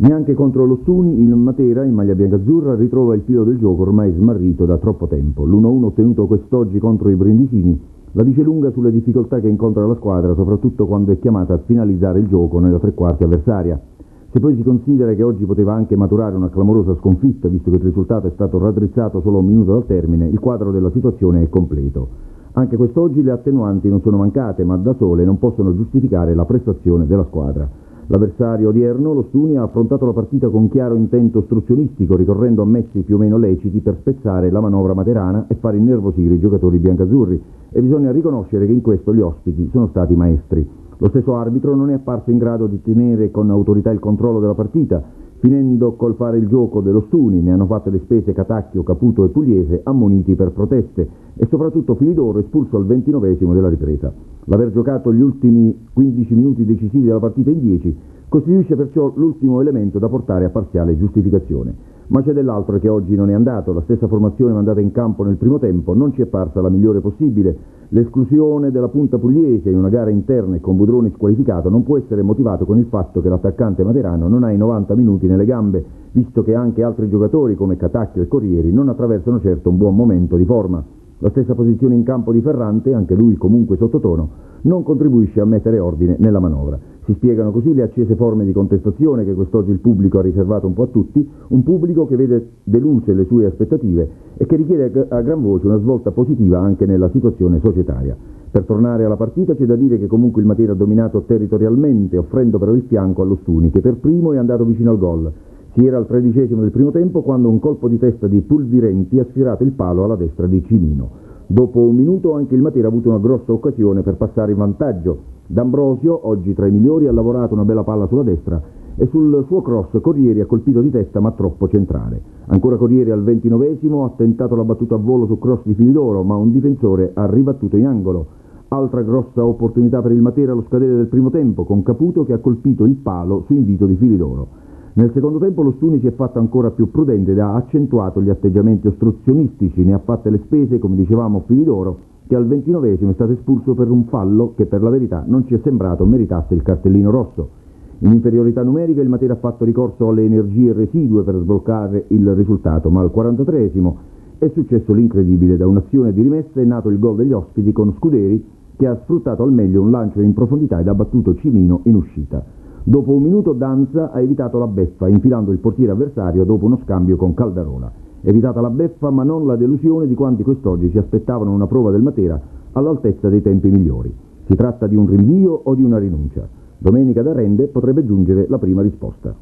Neanche contro lo Stuni il Matera, in maglia biancazzurra, ritrova il filo del gioco ormai smarrito da troppo tempo. L'1-1 ottenuto quest'oggi contro i brindisini la dice lunga sulle difficoltà che incontra la squadra, soprattutto quando è chiamata a finalizzare il gioco nella tre quarti avversaria. Se poi si considera che oggi poteva anche maturare una clamorosa sconfitta, visto che il risultato è stato raddrizzato solo un minuto dal termine, il quadro della situazione è completo. Anche quest'oggi le attenuanti non sono mancate, ma da sole non possono giustificare la prestazione della squadra. L'avversario odierno, lo Stuni, ha affrontato la partita con chiaro intento ostruzionistico, ricorrendo a mezzi più o meno leciti per spezzare la manovra materana e far innervosire i giocatori biancazzurri, e bisogna riconoscere che in questo gli ospiti sono stati maestri. Lo stesso arbitro non è apparso in grado di tenere con autorità il controllo della partita, finendo col fare il gioco dello Stuni. Ne hanno fatte le spese Catacchio, Caputo e Pugliese, ammoniti per proteste, e soprattutto Filidoro, espulso al 29esimo della ripresa. L'aver giocato gli ultimi 15 minuti decisivi della partita in 10 costituisce perciò l'ultimo elemento da portare a parziale giustificazione. Ma c'è dell'altro che oggi non è andato. La stessa formazione mandata in campo nel primo tempo non ci è parsa la migliore possibile. L'esclusione della punta pugliese in una gara interna e con Budroni squalificato non può essere motivato con il fatto che l'attaccante materano non ha i 90 minuti nelle gambe, visto che anche altri giocatori come Catacchio e Corrieri non attraversano certo un buon momento di forma. La stessa posizione in campo di Ferrante, anche lui comunque sottotono, non contribuisce a mettere ordine nella manovra. Si spiegano così le accese forme di contestazione che quest'oggi il pubblico ha riservato un po' a tutti, un pubblico che vede deluse le sue aspettative e che richiede a gran voce una svolta positiva anche nella situazione societaria. Per tornare alla partita c'è da dire che comunque il Matera ha dominato territorialmente, offrendo però il fianco allo Stuni, che per primo è andato vicino al gol. Si era al 13esimo del primo tempo quando un colpo di testa di Pulvirenti ha sfiorato il palo alla destra di Cimino. Dopo un minuto anche il Matera ha avuto una grossa occasione per passare in vantaggio. D'Ambrosio, oggi tra i migliori, ha lavorato una bella palla sulla destra e sul suo cross Corrieri ha colpito di testa ma troppo centrale. Ancora Corrieri al 29esimo ha tentato la battuta a volo su cross di Filidoro, ma un difensore ha ribattuto in angolo. Altra grossa opportunità per il Matera allo scadere del primo tempo, con Caputo che ha colpito il palo su invito di Filidoro. Nel secondo tempo lo Stuni si è fatto ancora più prudente ed ha accentuato gli atteggiamenti ostruzionistici, ne ha fatte le spese, come dicevamo, Filidoro, che al 29esimo è stato espulso per un fallo che per la verità non ci è sembrato meritasse il cartellino rosso. In inferiorità numerica il Matera ha fatto ricorso alle energie residue per sbloccare il risultato, ma al 43esimo è successo l'incredibile. Da un'azione di rimessa è nato il gol degli ospiti con Scuderi, che ha sfruttato al meglio un lancio in profondità ed ha battuto Cimino in uscita. Dopo un minuto Danza ha evitato la beffa, infilando il portiere avversario dopo uno scambio con Caldarola. Evitata la beffa, ma non la delusione di quanti quest'oggi si aspettavano una prova del Matera all'altezza dei tempi migliori. Si tratta di un rinvio o di una rinuncia? Domenica da Rende potrebbe giungere la prima risposta.